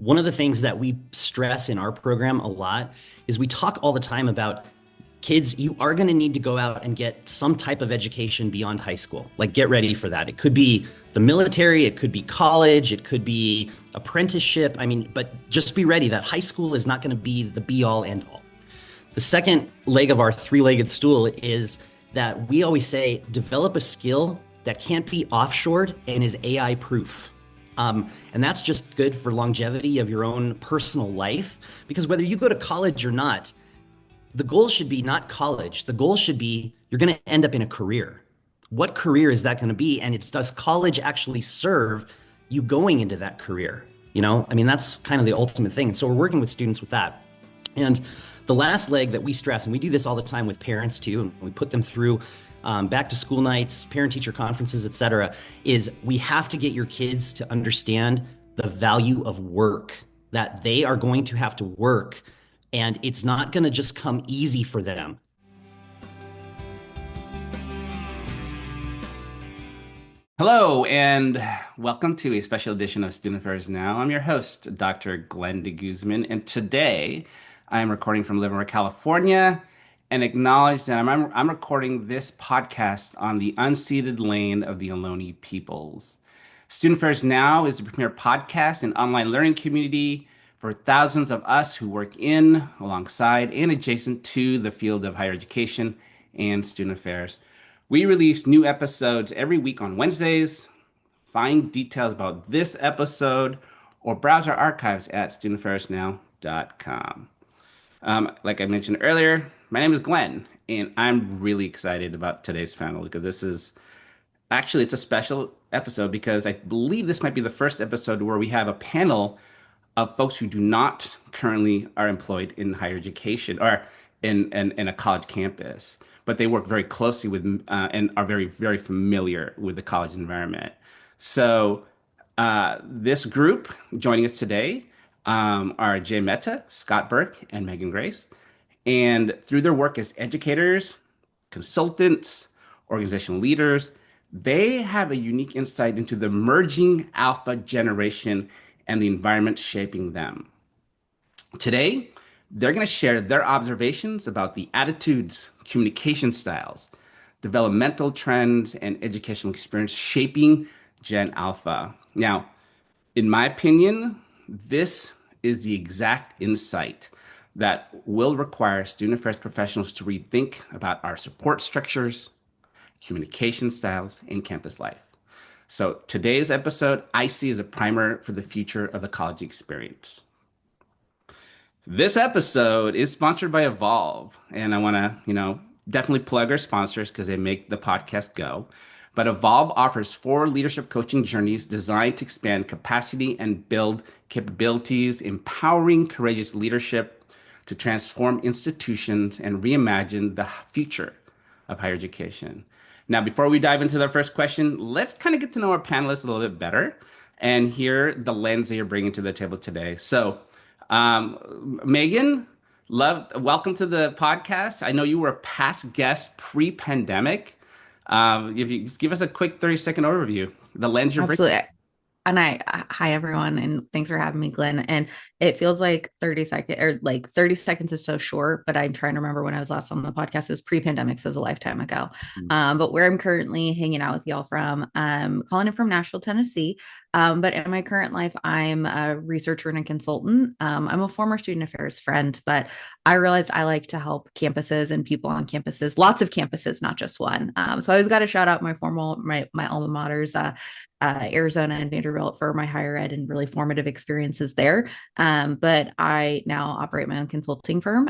one of the things that we stress in our program a lot is we talk all the time about kids, you are going to need to go out and get some type of education beyond high school. Like, get ready for that. It could be the military, it could be college, it could be apprenticeship. I mean, but just be ready that high school is not going to be the be all end all. The second leg of our three-legged stool is that we always say develop a skill that can't be offshored and is AI proof. And that's just good for longevity of your own personal life, because whether you go to college or not, the goal should be not college. The goal should be you're going to end up in a career. What career is that going to be? And does college actually serve you going into that career? I mean, that's kind of the ultimate thing. And so we're working with students with that. And the last leg that we stress, and we do this all the time with parents too, and we put them through back to school nights, parent-teacher conferences, et cetera, is we have to get your kids to understand the value of work, that they are going to have to work, and it's not going to just come easy for them. Hello, and welcome to a special edition of Student Affairs Now. I'm your host, Dr. Glenn de Guzman, and today I'm recording from Livermore, California, and acknowledge that I'm recording this podcast on the unceded land of the Ohlone peoples. Student Affairs Now is the premier podcast and online learning community for thousands of us who work in, alongside, and adjacent to the field of higher education and student affairs. We release new episodes every week on Wednesdays. Find details about this episode or browse our archives at studentaffairsnow.com. Like I mentioned earlier, my name is Glenn, and I'm really excited about today's panel because it's a special episode because I believe this might be the first episode where we have a panel of folks who do not currently are employed in higher education or in a college campus, but they work very closely with and are very, very familiar with the college environment. So this group joining us today are Jay Mehta, Scott Burke, and Megan Grace. And through their work as educators, consultants, organizational leaders, they have a unique insight into the emerging alpha generation and the environment shaping them. Today, they're going to share their observations about the attitudes, communication styles, developmental trends, and educational experience shaping Gen Alpha. Now, in my opinion, this is the exact insight that will require student affairs professionals to rethink about our support structures, communication styles, and campus life. So today's episode I see as a primer for the future of the college experience. This episode is sponsored by Evolve, and I want to, definitely plug our sponsors because they make the podcast go. But Evolve offers 4 leadership coaching journeys designed to expand capacity and build capabilities, empowering courageous leadership to transform institutions and reimagine the future of higher education. Now, before we dive into the first question, let's kind of get to know our panelists a little bit better and hear the lens that you're bringing to the table today. So, Megan, welcome to the podcast. I know you were a past guest pre-pandemic. If you just give us a quick 30-second overview, the lens you're bringing. Absolutely. And hi everyone, and thanks for having me, Glenn. And it feels like 30 seconds is so short, but I'm trying to remember when I was last on the podcast. It was pre-pandemic, so it was a lifetime ago. But where I'm currently hanging out with y'all from, calling it from Nashville, Tennessee. But in my current life, I'm a researcher and a consultant. I'm a former student affairs friend, but I realized I like to help campuses and people on campuses, lots of campuses, not just one. So I always got to shout out my alma maters, Arizona and Vanderbilt, for my higher ed and really formative experiences there. But I now operate my own consulting firm,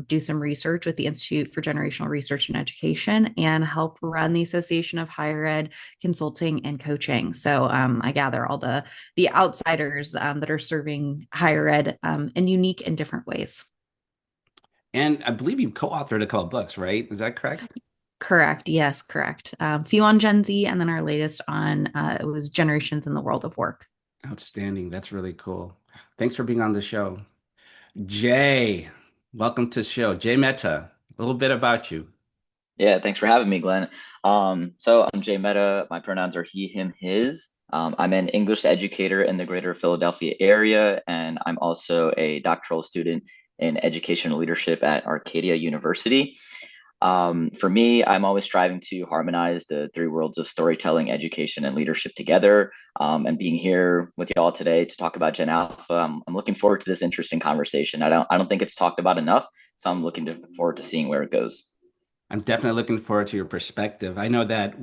do some research with the Institute for Generational Research and Education, and help run the Association of Higher Ed Consulting and Coaching. So I gather all the outsiders that are serving higher ed in unique and different ways. And I believe you co-authored a couple of books, right? Is that correct? Correct. Yes, correct. Few on Gen Z, and then our latest on it was Generations in the World of Work. Outstanding. That's really cool. Thanks for being on the show. Jay, welcome to the show. Jay Mehta, a little bit about you. Yeah, thanks for having me, Glenn. So I'm Jay Mehta. My pronouns are he, him, his. I'm an English educator in the greater Philadelphia area, and I'm also a doctoral student in educational leadership at Arcadia University. For me, I'm always striving to harmonize the three worlds of storytelling, education, and leadership together. And being here with y'all today to talk about Gen Alpha, I'm looking forward to this interesting conversation. I don't think it's talked about enough, so I'm forward to seeing where it goes. I'm definitely looking forward to your perspective. I know that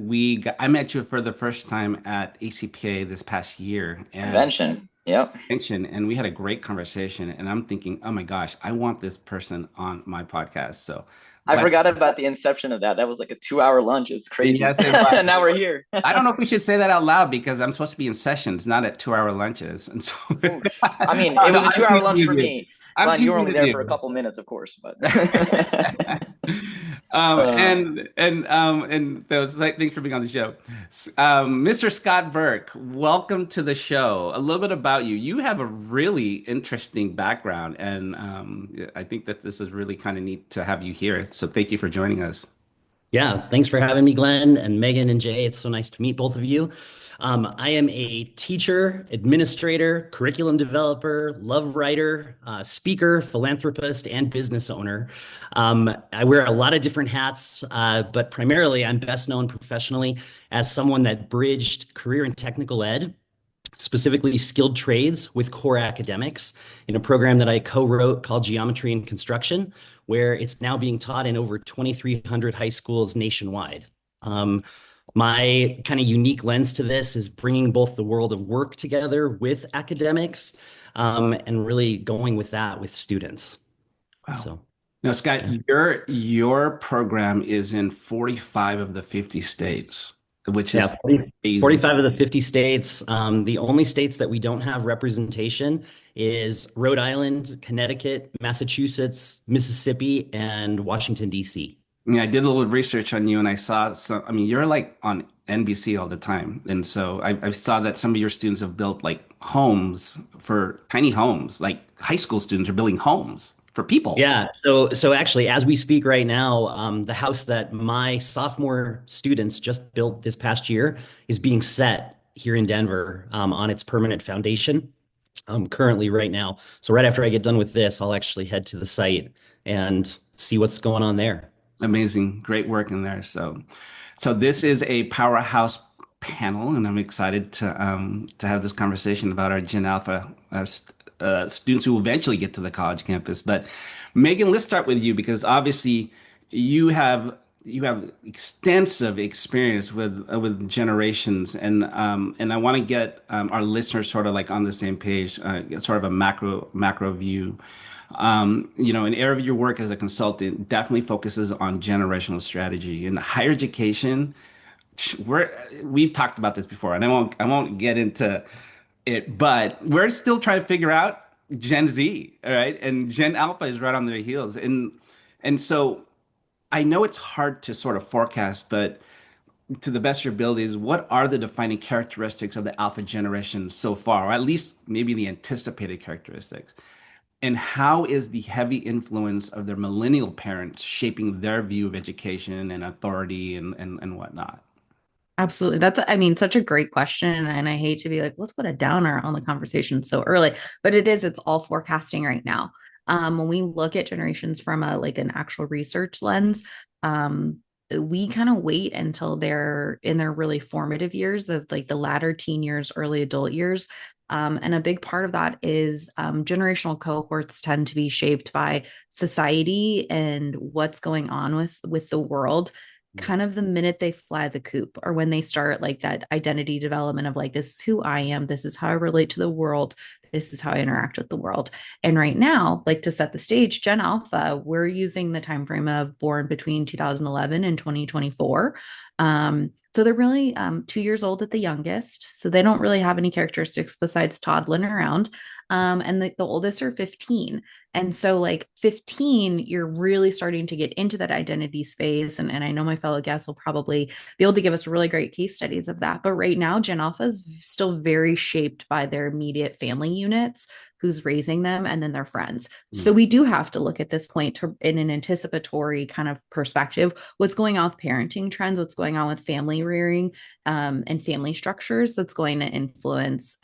I met you for the first time at ACPA this past year and Convention. Yep. and we had a great conversation. And I'm thinking, oh my gosh, I want this person on my podcast. So I glad. forgot about the inception of that. That was like a 2 hour lunch. It's crazy. Yes, it was. And now we're here. I don't know if we should say that out loud because I'm supposed to be in sessions, not at 2 hour lunches. And so, Ooh. I mean, oh, it no, was a I'm 2 hour teasing lunch with for you. me. I'm Glenn, you were teasing only with there for a you. couple minutes, of course, but um, uh, and those thanks for being on the show. Mr. Scott Burke, welcome to the show. A little bit about you. You have a really interesting background, and I think that this is really kind of neat to have you here. So thank you for joining us. Yeah, thanks for having me, Glenn and Megan and Jay. It's so nice to meet both of you. I am a teacher, administrator, curriculum developer, love writer, speaker, philanthropist, and business owner. I wear a lot of different hats, but primarily I'm best known professionally as someone that bridged career and technical ed, specifically skilled trades with core academics in a program that I co-wrote called Geometry and Construction, where it's now being taught in over 2,300 high schools nationwide. Um, my kind of unique lens to this is bringing both the world of work together with academics, and really going with that with students. Wow. So, Now, Scott, yeah. your program is in 45 of the 50 states, which is Yeah, 40, crazy. 45 of the 50 states. The only states that we don't have representation is Rhode Island, Connecticut, Massachusetts, Mississippi, and Washington, D.C. Yeah, I did a little research on you and I saw some, I mean, you're like on NBC all the time. And so I saw that some of your students have built like homes for tiny homes, like high school students are building homes for people. Yeah, so actually, as we speak right now, the house that my sophomore students just built this past year is being set here in Denver, on its permanent foundation, currently right now. So right after I get done with this, I'll actually head to the site and see what's going on there. Amazing. Great work in there. So this is a powerhouse panel, and I'm excited to have this conversation about our Gen Alpha students who will eventually get to the college campus. But Megan, let's start with you because obviously you have you have extensive experience with generations, and I want to get our listeners sort of like on the same page, sort of a macro view. An area of your work as a consultant definitely focuses on generational strategy in higher education. We've talked about this before, and I won't get into it, but we're still trying to figure out Gen Z, all right? And Gen Alpha is right on their heels. And so I know it's hard to sort of forecast, but to the best of your abilities, what are the defining characteristics of the Alpha generation so far, or at least maybe the anticipated characteristics? And how is the heavy influence of their millennial parents shaping their view of education and authority and whatnot? Absolutely. I mean, such a great question. And I hate to be like, let's put a downer on the conversation so early, but it's all forecasting right now. When we look at generations from an actual research lens, we kind of wait until they're in their really formative years of like the latter teen years, early adult years. And a big part of that is generational cohorts tend to be shaped by society and what's going on with the world kind of the minute they fly the coop or when they start like that identity development of like, this is who I am, this is how I relate to the world, this is how I interact with the world. And right now, like to set the stage, Gen Alpha, we're using the time frame of born between 2011 and 2024. So they're really 2 years old at the youngest. So they don't really have any characteristics besides toddling around. And the oldest are 15. And so like 15, you're really starting to get into that identity space. And I know my fellow guests will probably be able to give us really great case studies of that. But right now, Gen Alpha is still very shaped by their immediate family units, who's raising them, and then their friends. So we do have to look at this point in an anticipatory kind of perspective. What's going on with parenting trends? What's going on with family rearing and family structures that's going to influence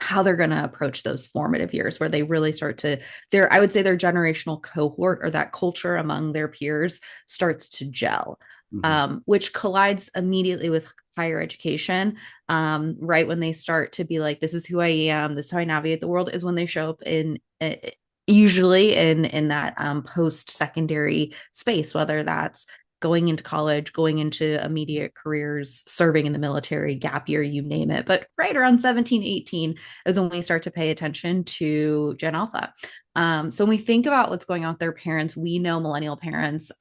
how they're going to approach those formative years where they really start to I would say their generational cohort or that culture among their peers starts to gel, which collides immediately with higher education. Right when they start to be like, this is who I am, this is how I navigate the world, is when they show up in usually in that post-secondary space, whether that's going into college, going into immediate careers, serving in the military, gap year, you name it. But right around 17, 18 is when we start to pay attention to Gen Alpha. So when we think about what's going on with their parents, we know millennial parents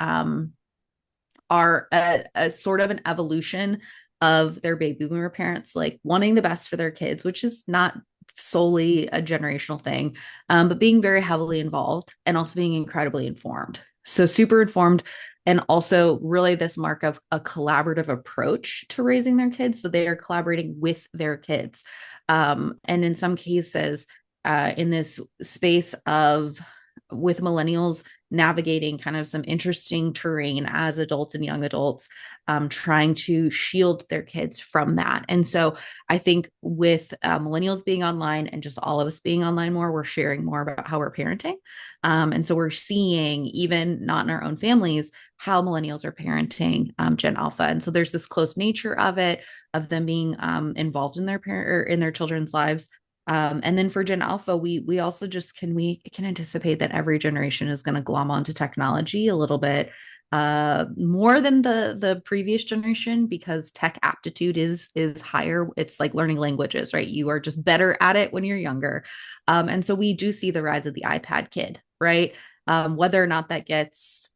are a sort of an evolution of their baby boomer parents, like wanting the best for their kids, which is not solely a generational thing, but being very heavily involved and also being incredibly informed. So super informed, and also really this mark of a collaborative approach to raising their kids. So they are collaborating with their kids. And in some cases, in this space of with millennials navigating kind of some interesting terrain as adults and young adults, trying to shield their kids from that. And so I think with millennials being online and just all of us being online more, we're sharing more about how we're parenting. And so we're seeing, even not in our own families, how millennials are parenting Gen Alpha. And so there's this close nature of it, of them being involved in their parent or in their children's lives. And then for Gen Alpha, we also just can anticipate that every generation is going to glom onto technology a little bit more than the previous generation, because tech aptitude is higher. It's like learning languages, right? You are just better at it when you're younger. And so we do see the rise of the iPad kid, right? Whether or not that gets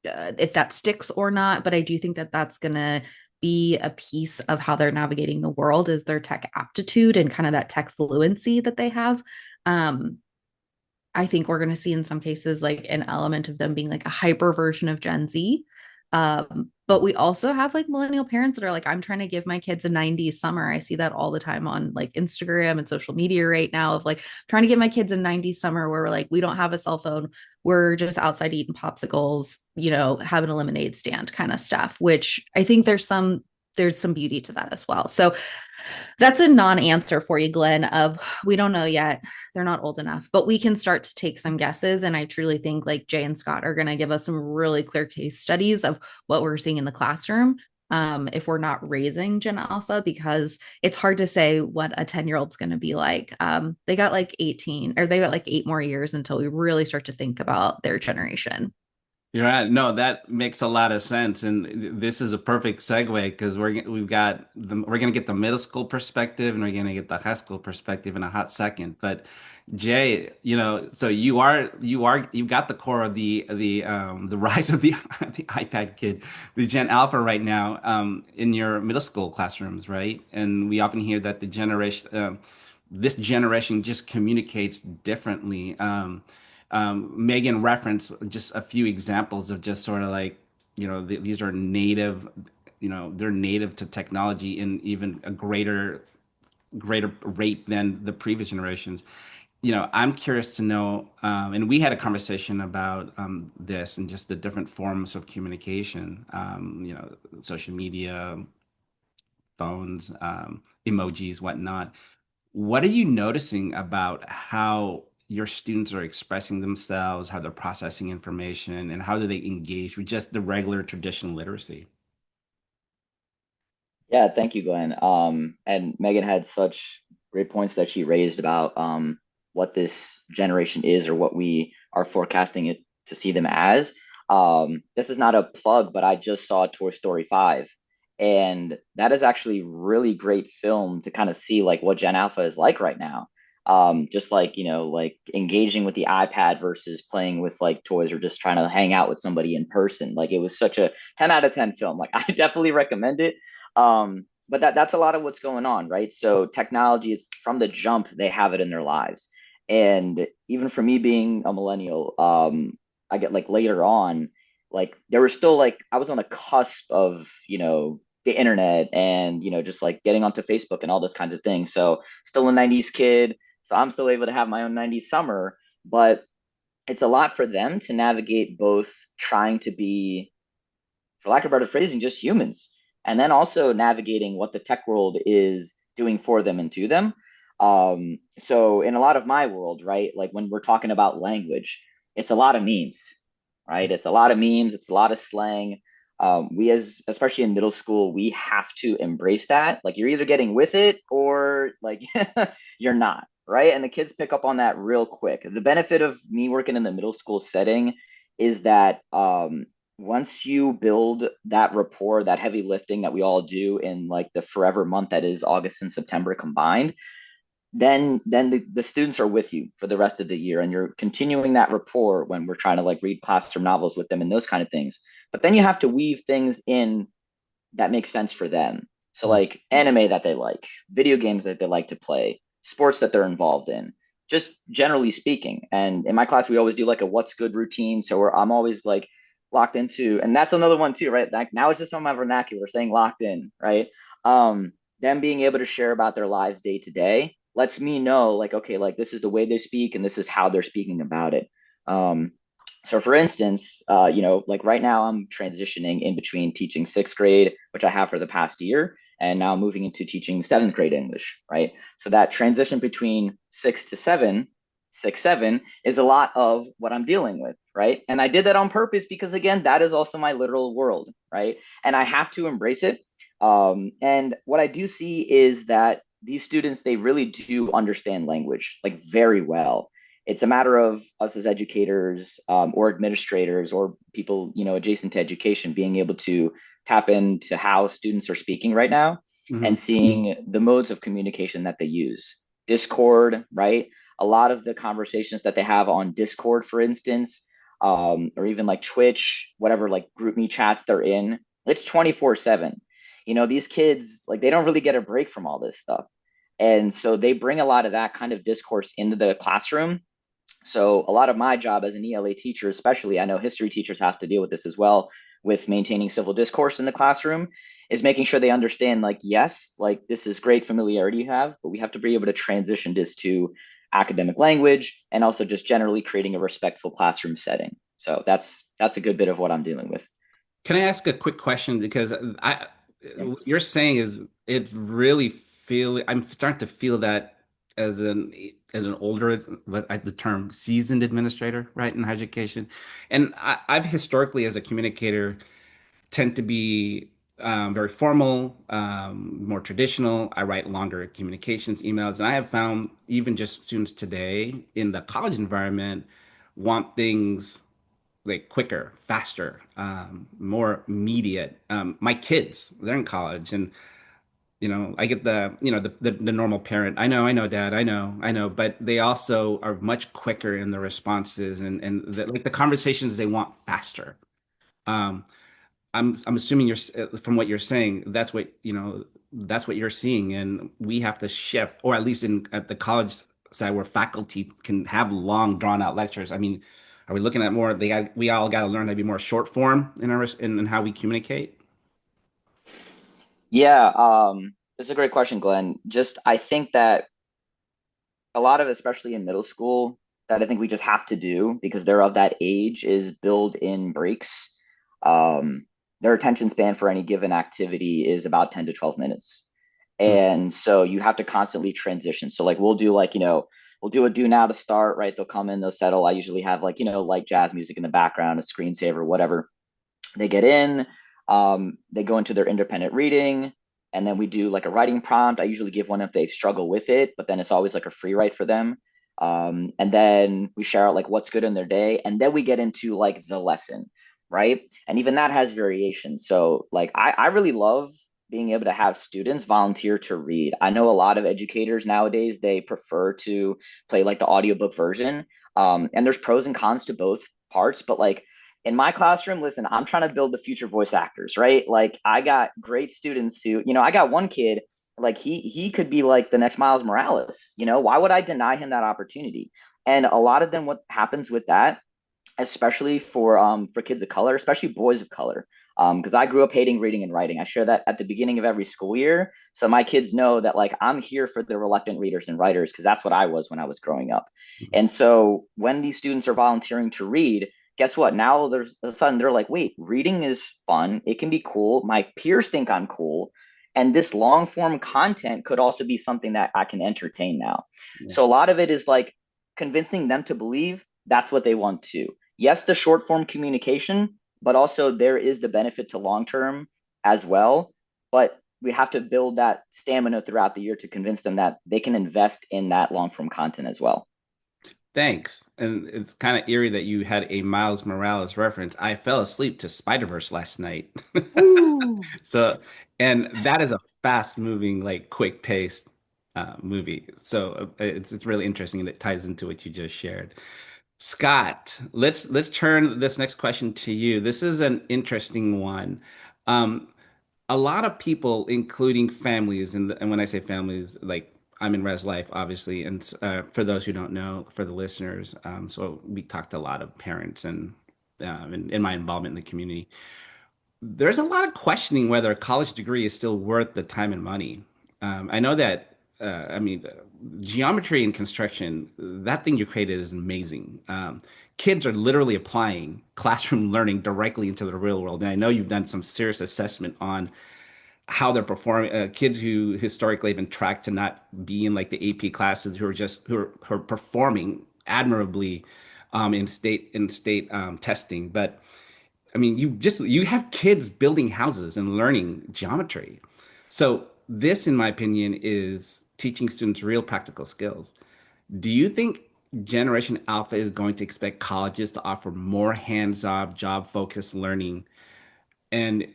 if that sticks or not, but I do think that that's going to be a piece of how they're navigating the world, is their tech aptitude and kind of that tech fluency that they have. I think we're going to see in some cases like an element of them being like a hyper version of Gen Z. But we also have like millennial parents that are like, I'm trying to give my kids a 90s summer. I see that all the time on like Instagram and social media right now, of like trying to give my kids a 90s summer where we're like, we don't have a cell phone. We're just outside eating popsicles, having a lemonade stand kind of stuff, which I think there's some beauty to that as well. So that's a non-answer for you, Glenn, of we don't know yet. They're not old enough, but we can start to take some guesses. And I truly think like Jay and Scott are going to give us some really clear case studies of what we're seeing in the classroom. If we're not raising Gen Alpha, because it's hard to say what a 10-year-old's going to be like. They got like 8 more years until we really start to think about their generation. You're right. No, that makes a lot of sense, and this is a perfect segue because we're gonna get the middle school perspective and we're gonna get the high school perspective in a hot second. But Jay, so you've got the core of the rise of the the iPad kid, the Gen Alpha right now in your middle school classrooms, right? And we often hear that this generation just communicates differently. Megan referenced just a few examples of just sort of like, these are native, they're native to technology in even a greater rate than the previous generations. I'm curious to know, and we had a conversation about this and just the different forms of communication, social media, phones, emojis, whatnot. What are you noticing about how your students are expressing themselves, how they're processing information, and how do they engage with just the regular traditional literacy? Yeah, thank you, Glenn. And Megan had such great points that she raised about what this generation is, or what we are forecasting it to see them as. This is not a plug, but I just saw Toy Story 5. And that is actually really great film to kind of see like what Gen Alpha is like right now. Just like, like engaging with the iPad versus playing with like toys, or just trying to hang out with somebody in person. Like it was such a 10 out of 10 film. Like I definitely recommend it. But that's a lot of what's going on, right? So technology is, from the jump, they have it in their lives. And even for me being a millennial, I get like later on, like there was still like I was on the cusp of, the internet and, just like getting onto Facebook and all those kinds of things. So still a 90s kid. So I'm still able to have my own 90s summer, but it's a lot for them to navigate both trying to be, for lack of a better phrasing, just humans. And then also navigating what the tech world is doing for them and to them. So in a lot of my world, right, like when we're talking about language, it's a lot of memes, right? It's a lot of memes, it's a lot of slang. We as especially in middle school, we have to embrace that. Like you're either getting with it or like you're not, right? And the kids pick up on that real quick. The benefit of me working in the middle school setting is that once you build that rapport, that heavy lifting that we all do in like the forever month that is August and September combined, then the students are with you for the rest of the year, and you're continuing that rapport when we're trying to like read classroom novels with them and those kind of things. But then you have to weave things in that make sense for them. So like anime that they like, video games that they like to play, sports that they're involved in, just generally speaking. And in my class, we always do like a what's good routine. So I'm always like locked into, and that's another one too, right? Like now it's just on my vernacular saying locked in, right? Them being able to share about their lives day to day lets me know like, okay, like this is the way they speak and this is how they're speaking about it. Um, so for instance, like right now I'm transitioning in between teaching sixth grade, which I have for the past year, and now moving into teaching seventh grade English, right? So that transition between six to seven, six, seven is a lot of what I'm dealing with, right? And I did that on purpose because again, that is also my literal world, right? And I have to embrace it. And what I do see is that these students, they really do understand language like very well. It's a matter of us as educators or administrators or people adjacent to education being able to tap into how students are speaking right now Mm-hmm. and seeing the modes of communication that they use. Discord, right? A lot of the conversations that they have on Discord, for instance, or even like Twitch, whatever like group me chats they're in, it's 24/7. These kids, like, they don't really get a break from all this stuff. And so they bring a lot of that kind of discourse into the classroom. So a lot of my job as an ELA teacher, especially, I know history teachers have to deal with this as well, with maintaining civil discourse in the classroom, is making sure they understand, like, yes, like this is great familiarity you have, but we have to be able to transition this to academic language and also just generally creating a respectful classroom setting. So that's a good bit of what I'm dealing with. Can I ask a quick question? Because Yeah. what you're saying is it really I'm starting to feel that as an older, the term seasoned administrator, right, in higher education. And I've historically, as a communicator, tend to be very formal, more traditional. I write longer communications emails, and I have found even just students today in the college environment want things like quicker, faster, more immediate. My kids, they're in college, and I get the normal parent. I know, Dad, I know, but they also are much quicker in the responses and like the conversations they want faster. Um, I'm assuming from what you're saying, that's what you're seeing, and we have to shift, or at least at the college side where faculty can have long, drawn out lectures. I mean, are we looking at more? We all got to learn how to be more short form in how we communicate. Yeah, it's a great question, Glenn. Just I think that a lot of, especially in middle school, that I think we just have to do because they're of that age is build in breaks. Um, their attention span for any given activity is about 10 to 12 minutes. Hmm. And so you have to constantly transition. So like we'll do a do now to start, right? They'll come in, they'll settle. I usually have like, like jazz music in the background, a screensaver, whatever. They get in, they go into their independent reading, and then we do like a writing prompt. I usually give one if they struggle with it, but then it's always like a free write for them. And then we share out like what's good in their day, and then we get into like the lesson, right? And even that has variation. So like I really love being able to have students volunteer to read. I know a lot of educators nowadays, they prefer to play like the audiobook version. And there's pros and cons to both parts, but like in my classroom, listen, I'm trying to build the future voice actors, right? Like I got great students who, I got one kid like he could be like the next Miles Morales. Why would I deny him that opportunity? And a lot of them, what happens with that, especially for kids of color, especially boys of color. Because I grew up hating reading and writing. I share that at the beginning of every school year, so my kids know that like I'm here for the reluctant readers and writers, because that's what I was when I was growing up. And so when these students are volunteering to read, guess what? Now there's a sudden they're like, wait, reading is fun. It can be cool. My peers think I'm cool. And this long form content could also be something that I can entertain now. Yeah. So a lot of it is like convincing them to believe that's what they want to. Yes, the short form communication, but also there is the benefit to long term as well. But we have to build that stamina throughout the year to convince them that they can invest in that long form content as well. Thanks. And it's kind of eerie that you had a Miles Morales reference. I fell asleep to Spider-Verse last night. So, and that is a fast moving, like quick paced movie. So it's really interesting and it ties into what you just shared. Scott, let's turn this next question to you. This is an interesting one. Um, a lot of people, including families, and when I say families, like I'm in Res Life, obviously, and for those who don't know, for the listeners, so we talked to a lot of parents and in my involvement in the community. There's a lot of questioning whether a college degree is still worth the time and money. I know that, I mean, geometry and construction, that thing you created is amazing. Kids are literally applying classroom learning directly into the real world. And I know you've done some serious assessment on how they're performing. Kids who historically have been tracked to not be in like the AP classes, who are performing admirably in state testing. But I mean, you have kids building houses and learning geometry. So this, in my opinion, is teaching students real practical skills. Do you think Generation Alpha is going to expect colleges to offer more hands-on, job-focused learning? And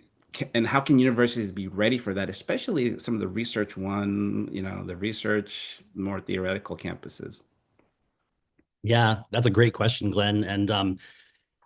and how can universities be ready for that, especially some of the research the research, more theoretical campuses? Yeah, that's a great question, Glenn. And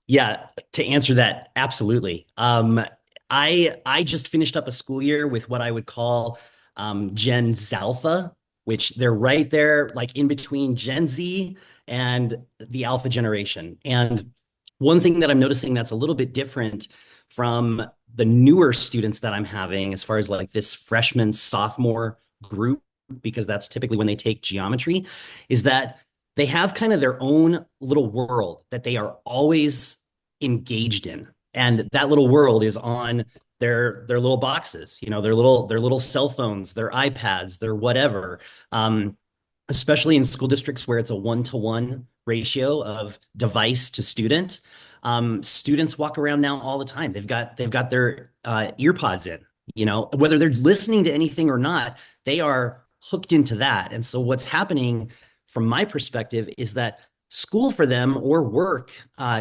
yeah, to answer that, absolutely. I just finished up a school year with what I would call Gen Zalpha, which they're right there, like in between Gen Z and the Alpha generation. And one thing that I'm noticing that's a little bit different from the newer students that I'm having, as far as like this freshman, sophomore group, because that's typically when they take geometry, is that they have kind of their own little world that they are always engaged in. And that little world is on their little boxes, their little cell phones, their iPads, their whatever. Especially in school districts where it's a one-to-one ratio of device to student. Students walk around now all the time. They've got their earpods in, whether they're listening to anything or not, they are hooked into that. And so what's happening from my perspective is that school for them, or work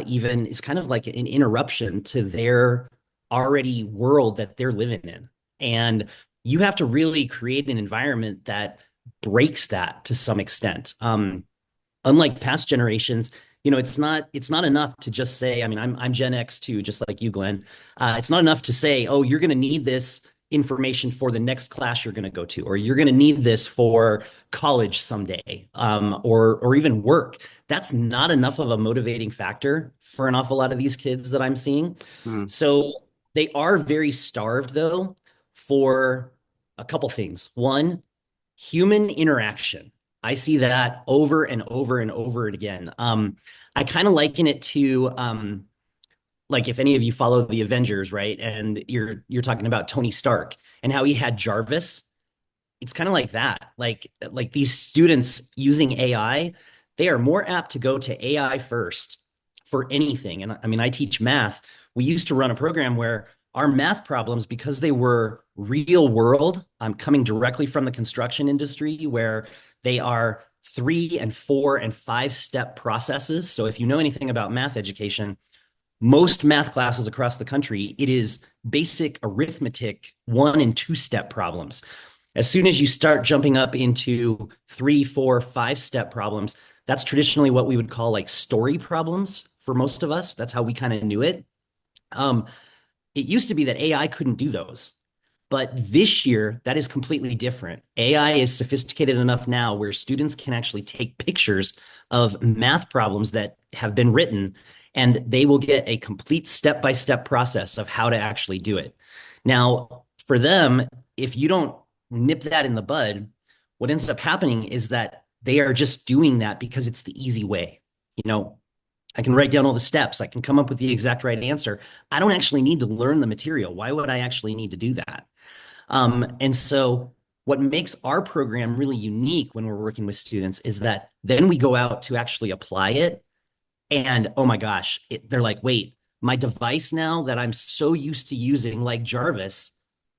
even, is kind of like an interruption to their already world that they're living in. And you have to really create an environment that breaks that to some extent. Unlike past generations, it's not enough to just say, I mean, I'm Gen X too, just like you, Glenn. It's not enough to say, oh, you're going to need this information for the next class you're going to go to, or you're going to need this for college someday, or even work. That's not enough of a motivating factor for an awful lot of these kids that I'm seeing. Hmm. So they are very starved, though, for a couple things. One, human interaction. I see that over and over and over again. I kind of liken it to like if any of you follow the Avengers, right? And you're talking about Tony Stark and how he had Jarvis. It's kind of like that. Like these students using AI, they are more apt to go to AI first for anything. And I mean, I teach math. We used to run a program where our math problems, because they were real world, coming directly from the construction industry, where they are 3 and 4 and 5 step processes. So if you know anything about math education, most math classes across the country, it is basic arithmetic 1 and 2 step problems. As soon as you start jumping up into 3, 4, 5 step problems, that's traditionally what we would call like story problems for most of us. That's how we kind of knew it. It used to be that AI couldn't do those. But this year, that is completely different. AI is sophisticated enough now where students can actually take pictures of math problems that have been written, and they will get a complete step-by-step process of how to actually do it. Now, for them, if you don't nip that in the bud, what ends up happening is that they are just doing that because it's the easy way. I can write down all the steps. I can come up with the exact right answer. I don't actually need to learn the material. Why would I actually need to do that? And so what makes our program really unique when we're working with students is that then we go out to actually apply it. And oh my gosh, they're like, wait, my device now that I'm so used to using, like Jarvis,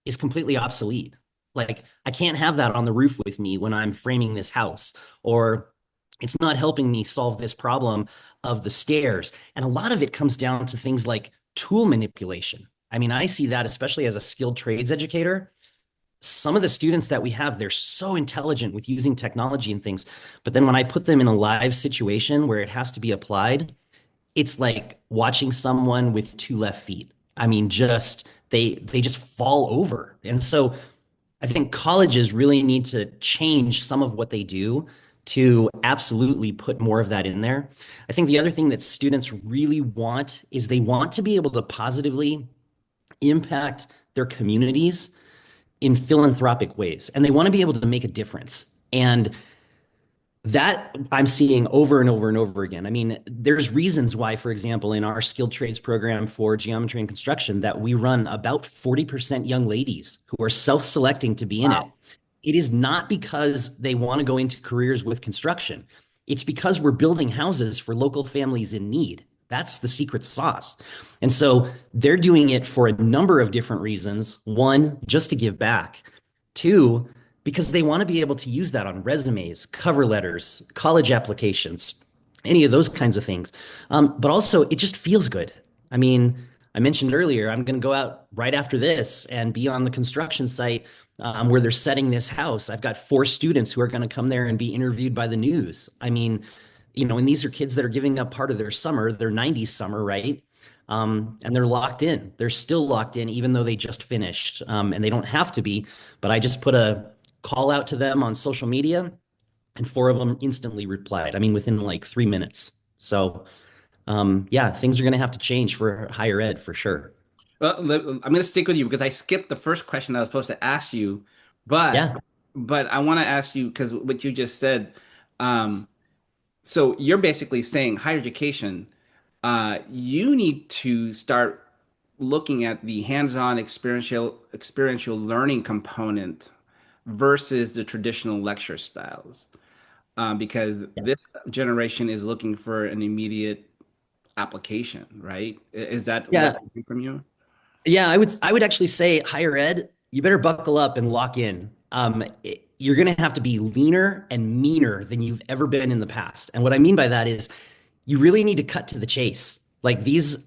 is completely obsolete. Like, I can't have that on the roof with me when I'm framing this house, or it's not helping me solve this problem of the stairs. And a lot of it comes down to things like tool manipulation. I mean, I see that especially as a skilled trades educator. Some of the students that we have, they're so intelligent with using technology and things. But then when I put them in a live situation where it has to be applied, it's like watching someone with two left feet. I mean, just they just fall over. And so I think colleges really need to change some of what they do to absolutely put more of that in there. I think the other thing that students really want is they want to be able to positively impact their communities in philanthropic ways, and they want to be able to make a difference. And that I'm seeing over and over and over again. I mean, there's reasons why, for example, in our skilled trades program for geometry and construction, that we run about 40% young ladies who are self-selecting to be in it. Wow. It is not because they want to go into careers with construction. It's because we're building houses for local families in need. That's the secret sauce. And so they're doing it for a number of different reasons. One, just to give back. Two, because they want to be able to use that on resumes, cover letters, college applications, any of those kinds of things. But also, it just feels good. I mean, I mentioned earlier, I'm going to go out right after this and be on the construction site where they're setting this house. I've got 4 students who are going to come there and be interviewed by the news. I mean, and these are kids that are giving up part of their summer, their 90s summer, right? And they're locked in. They're still locked in, even though they just finished. And they don't have to be. But I just put a call out to them on social media, and 4 of them instantly replied. I mean, within like 3 minutes. So, yeah, things are going to have to change for higher ed for sure. Well, I'm going to stick with you because I skipped the first question that I was supposed to ask you, but Yeah. but I want to ask you because what you just said. Um, so you're basically saying higher education, you need to start looking at the hands-on experiential learning component versus the traditional lecture styles, because this generation is looking for an immediate application, right? Is that what Yeah. I hear from you? Yeah, I would actually say higher ed, you better buckle up and lock in. You're going to have to be leaner and meaner than you've ever been in the past. And what I mean by that is you really need to cut to the chase. Like these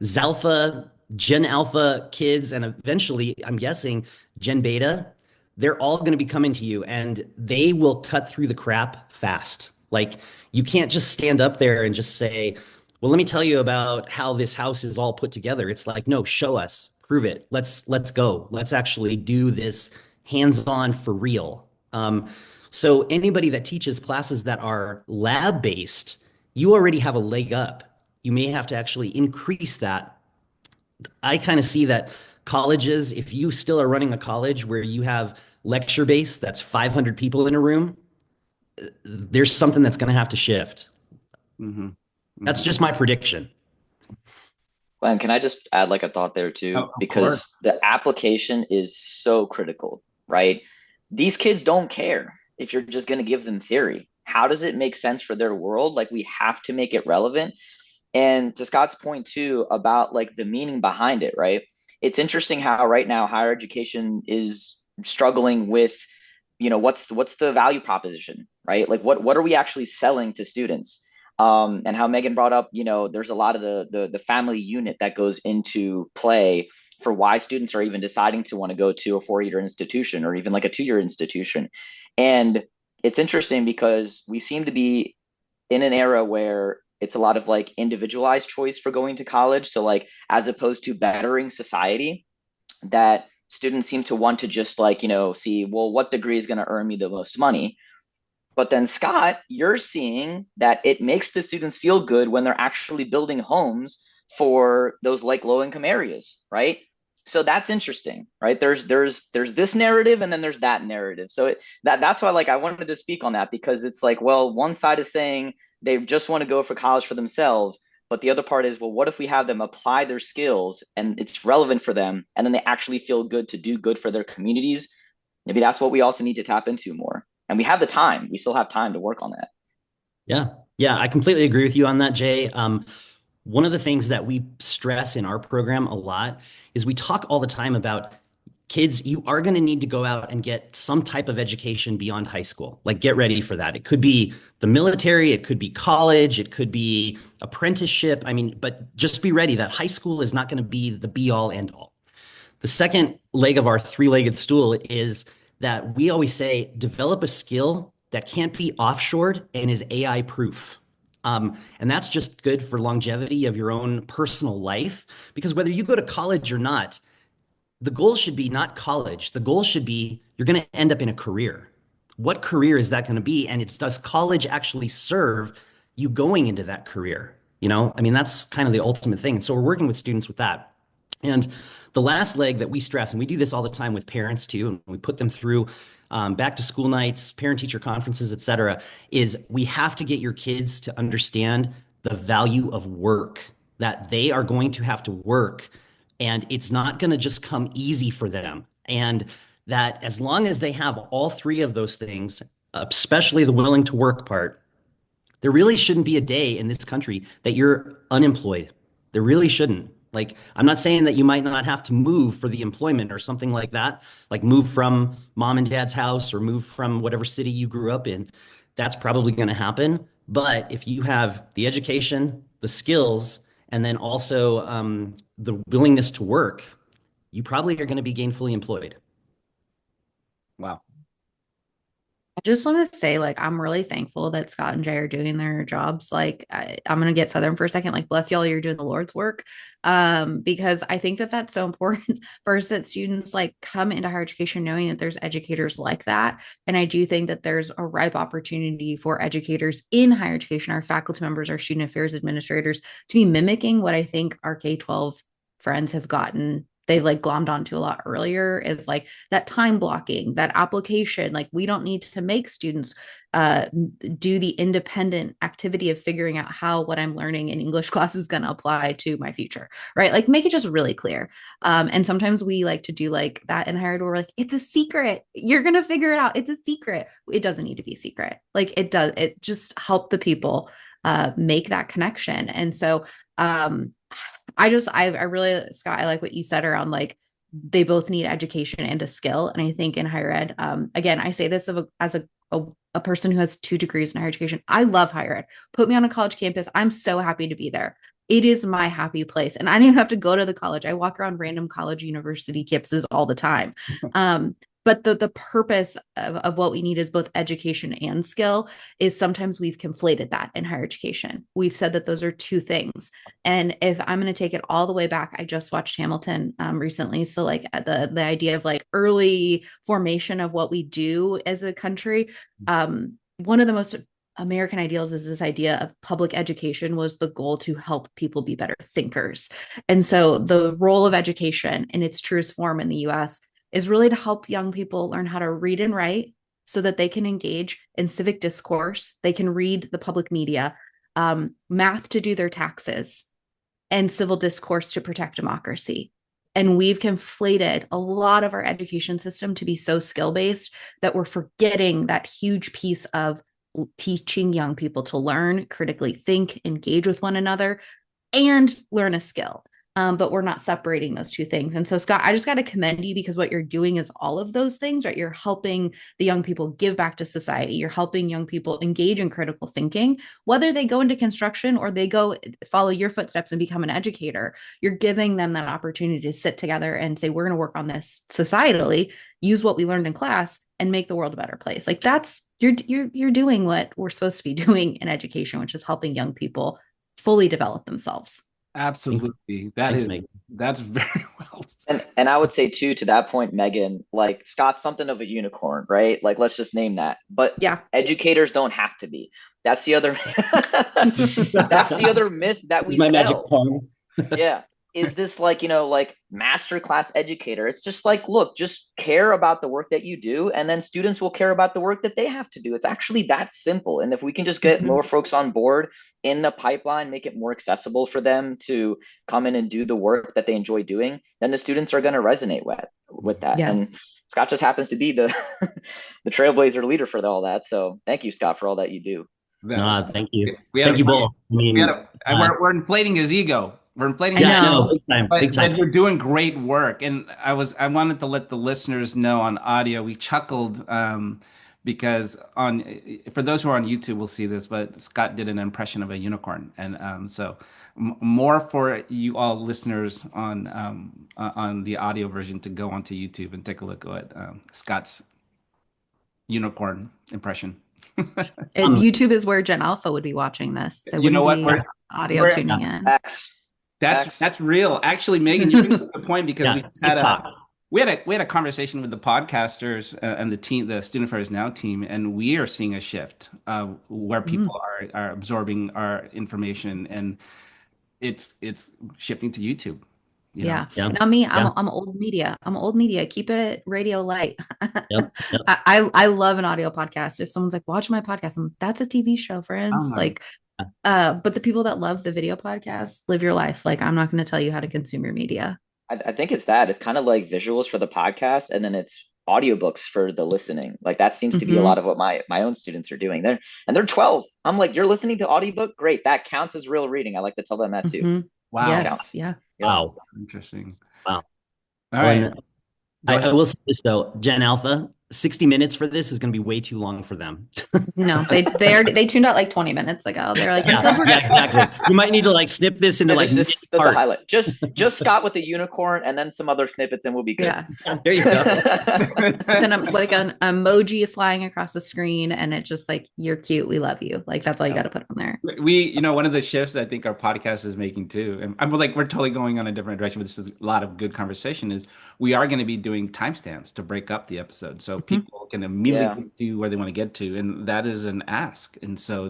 Zalpha, Gen Alpha kids, and eventually, I'm guessing, Gen Beta, they're all going to be coming to you and they will cut through the crap fast. Like you can't just stand up there and just say, well, let me tell you about how this house is all put together. It's like, no, show us, prove it. Let's go. Let's actually do this hands-on for real. So anybody that teaches classes that are lab-based, you already have a leg up. You may have to actually increase that. I kind of see that colleges, if you still are running a college where you have lecture base that's 500 people in a room, there's something that's going to have to shift. Hmm. That's Hmm. just my prediction. Glenn, can I just add like a thought there Oh, too? of course. Because the application is so critical, right? These kids don't care if you're just going to give them theory. How does it make sense for their world? Like we have to make it relevant. And to Scott's point too about like the meaning behind it, right? It's interesting how right now higher education is struggling with, what's the value proposition, right? Like what are we actually selling to students? And how Megan brought up, there's a lot of the family unit that goes into play for why students are even deciding to want to go to a 4-year institution or even like a 2-year institution. And it's interesting because we seem to be in an era where it's a lot of like individualized choice for going to college. So like as opposed to bettering society, that students seem to want to just like, see, well, what degree is going to earn me the most money? But then, Scott, you're seeing that it makes the students feel good when they're actually building homes for those like low income areas, right? So that's interesting, right? There's this narrative and then there's that narrative. So that's why like I wanted to speak on that, because it's like, well, one side is saying they just want to go for college for themselves, but the other part is, well, what if we have them apply their skills and it's relevant for them and then they actually feel good to do good for their communities? Maybe that's what we also need to tap into more. And we have the time. We still have time to work on that. Yeah. Yeah, I completely agree with you on that, Jay. One of the things that we stress in our program a lot is we talk all the time about kids, you are going to need to go out and get some type of education beyond high school. Like, get ready for that. It could be the military, it could be college, it could be apprenticeship. I mean, but just be ready that high school is not going to be the be all end all. The second leg of our three-legged stool is that we always say develop a skill that can't be offshored and is AI proof. And that's just good for longevity of your own personal life, because whether you go to college or not, the goal should be not college. The goal should be you're going to end up in a career. What career is that going to be? And does college actually serve you going into that career? I mean, that's kind of the ultimate thing. And so we're working with students with that. And the last leg that we stress, and we do this all the time with parents too, and we put them through back to school nights, parent teacher conferences, et cetera, is we have to get your kids to understand the value of work, that they are going to have to work and it's not going to just come easy for them. And that as long as they have all three of those things, especially the willing to work part, there really shouldn't be a day in this country that you're unemployed. There really shouldn't. Like, I'm not saying that you might not have to move for the employment or something like that, like move from mom and dad's house or move from whatever city you grew up in. That's probably going to happen. But if you have the education, the skills, and then also the willingness to work, you probably are going to be gainfully employed. Wow. I just want to say, like, I'm really thankful that Scott and Jay are doing their jobs. Like, I'm going to get Southern for a second. Like, bless y'all, you're doing the Lord's work. Because I think that that's so important. First, that students like come into higher education knowing that there's educators like that. And I do think that there's a ripe opportunity for educators in higher education, our faculty members, our student affairs administrators, to be mimicking what I think our K-12 friends have gotten, they've like glommed onto a lot earlier, is like that time blocking, that application. Like, we don't need to make students do the independent activity of figuring out how what I'm learning in English class is going to apply to my future, right? Like, make it just really clear. And sometimes we like to do like that in higher ed, where we're like, it's a secret, you're going to figure it out, it's a secret. It doesn't need to be a secret. Like, it just help the people make that connection. And so I really, Scott, I like what you said around like they both need education and a skill. And I think in higher ed, again, I say this as a person who has 2 degrees in higher education. I love higher ed. Put me on a college campus, I'm so happy to be there. It is my happy place. And I don't even have to go to the college. I walk around random college university campuses all the time. But the purpose of what we need is both education and skill. Is sometimes we've conflated that in higher education. We've said that those are 2 things. And if I'm going to take it all the way back, I just watched Hamilton recently. So like the idea of like early formation of what we do as a country. One of the most American ideals is this idea of public education was the goal to help people be better thinkers. And so the role of education in its truest form in the US is really to help young people learn how to read and write so that they can engage in civic discourse. They can read the public media, math to do their taxes, and civil discourse to protect democracy. And we've conflated a lot of our education system to be so skill-based that we're forgetting that huge piece of teaching young people to learn, critically think, engage with one another, and learn a skill. But we're not separating those 2 things. And so, Scott, I just got to commend you, because what you're doing is all of those things, right? You're helping the young people give back to society. You're helping young people engage in critical thinking, whether they go into construction or they go follow your footsteps and become an educator. You're giving them that opportunity to sit together and say, we're going to work on this societally, use what we learned in class, and make the world a better place. Like, that's you're doing what we're supposed to be doing in education, which is helping young people fully develop themselves. Absolutely. Thanks, Megan. That's very well said. And I would say too, to that point, Megan, like Scott's something of a unicorn, right? Like let's just name that. But Yeah. educators don't have to be. That's the other that's the other myth that This we is my magic sell. tongue. Yeah. Is this like, like masterclass educator? It's just like, look, just care about the work that you do, and then students will care about the work that they have to do. It's actually that simple. And if we can just get Mhm. more folks on board in the pipeline, make it more accessible for them to come in and do the work that they enjoy doing, then the students are going to resonate with that. Yeah. And Scott just happens to be the the trailblazer leader for all that. So thank you, Scott, for all that you do. That, Thank you. we had Thank a you funny, both. I mean, we're inflating his ego. We're inflating I his yeah, I ego. know, know. big time, But big time. you're doing great work, and I wanted to let the listeners know on audio. We chuckled because for those who are on YouTube will see this, but Scott did an impression of a unicorn, and so more for you all listeners on the audio version to go onto YouTube and take a look at Scott's unicorn impression. Um, YouTube is where Gen Alpha would be watching this. They You know wouldn't what? be audio We're tuning in. X. X. That's real. Actually, Megan, you bring up the point because yeah, TikTok. we had a conversation with the podcasters and the team, the Student Affairs Now team, and we are seeing a shift where Mm, people are absorbing our information, and it's shifting to YouTube. You know, yeah. Yeah, Now me, I'm yeah, I'm old media. I'm old media. Keep it radio light. yep, yep. I love an audio podcast. If someone's like, watch my podcast, I'm like, that's a TV show, oh friends. my, Like, but the people that love the video podcast, live your life. Like, I'm not going to tell you how to consume your media. I think it's that. It's kind of like visuals for the podcast, and then it's audiobooks for the listening. Like that seems to be a Hmm. lot of what my own students are doing. They're 12. I'm like, you're listening to audiobook? Great. That counts as real reading. I like to tell them that too. Hmm. wow, Yes. Counts. Yeah. Yeah. Wow, interesting. wow. All Well, right, and go ahead. I will say this though, Gen Alpha, 60 minutes for this is going to be way too long for them. No, they tuned out like 20 minutes ago. They're like, Yeah, so we're yeah, exactly. You might need to like snip this into Yeah, like mid just a part. highlight. Just Scott with the unicorn and then some other snippets and we'll be good. yeah. There you go. Then I'm like an emoji flying across the screen, and it's just like, you're cute, we love you. Like that's all you got to put on there. One of the shifts I think our podcast is making too, and I'm like, we're totally going on a different direction, but this is a lot of good conversation, is we are going to be doing timestamps to break up the episode so Mhm. people can immediately Yeah. get to where they want to get to. And that is an ask. And so,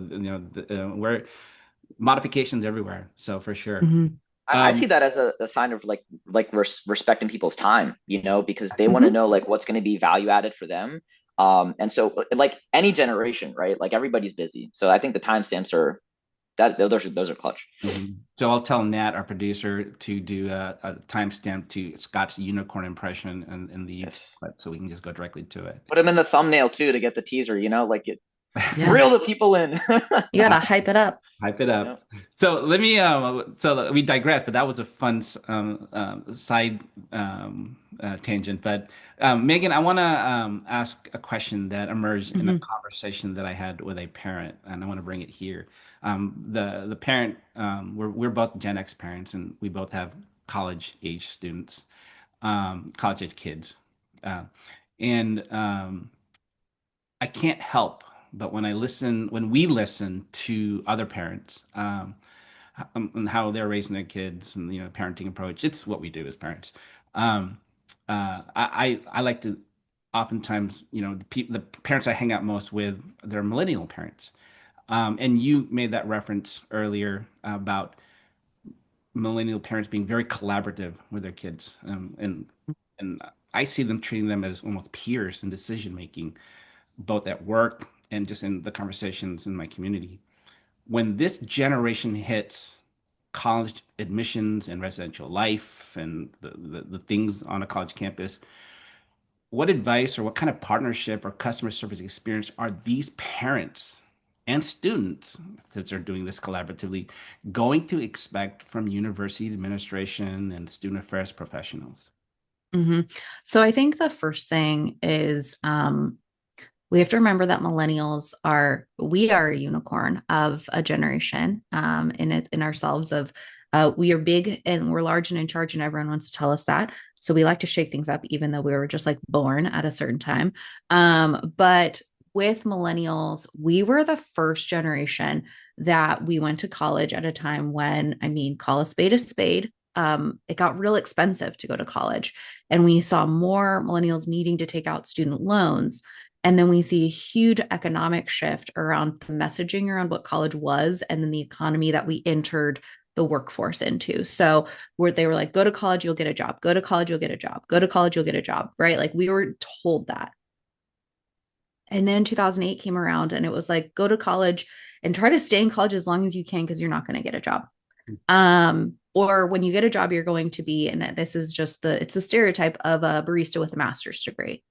we're modifications everywhere. So for sure. Mhm. I see Um, that as a sign of like respecting people's time, because they want to Mhm. know like what's going to be value added for them. And so like any generation, right? Like everybody's busy. So I think the timestamps are those are clutch. so I'll tell Nat, our producer, to do a timestamp to Scott's unicorn impression in the YouTube Yes. clip so we can just go directly to it. Put them in the thumbnail too to get the teaser, like it Yeah. reel the people in. You got to hype it up. Hype it up. So let me. So we digress, but that was a fun side tangent. But Megan, I want to ask a question that emerged in a Mhm. conversation that I had with a parent, and I want to bring it here. The parent, we're both Gen X parents, and we both have college age students, college age kids, uh, and I can't help but when we listen to other parents, and how they're raising their kids and parenting approach, it's what we do as parents. Um, I like to oftentimes, the parents I hang out most with, they're millennial parents. And you made that reference earlier about millennial parents being very collaborative with their kids, and I see them treating them as almost peers in decision making, both at work and just in the conversations in my community. When this generation hits college admissions and residential life and the things on a college campus, what advice or what kind of partnership or customer service experience are these parents and students, since they're doing this collaboratively, going to expect from university administration and student affairs professionals? Hmm. So I think the first thing is we have to remember that we are a unicorn of a generation in ourselves of we are big and we're large and in charge, and everyone wants to tell us that. So we like to shake things up, even though we were just like born at a certain time. But with millennials, we were the first generation that we went to college at a time when, I mean, call a spade a spade. it got real expensive to go to college. And we saw more millennials needing to take out student loans. And then we see a huge economic shift around the messaging around what college was, and then the economy that we entered the workforce into. So where they were like, go to college, you'll get a job, go to college, you'll get a job, go to college, you'll get a job, right? Like we were told that. And then 2008 came around and it was like, go to college and try to stay in college as long as you can, because you're not going to get a job. Or when you get a job, you're going to be, and this is just it's the stereotype of a barista with a master's degree.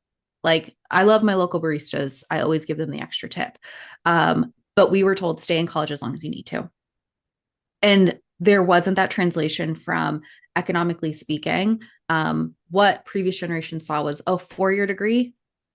Like, I love my local baristas. I always give them the extra tip. But we were told stay in college as long as you need to. And there wasn't that translation from, economically speaking. What previous generations saw was, oh, 4-year degree,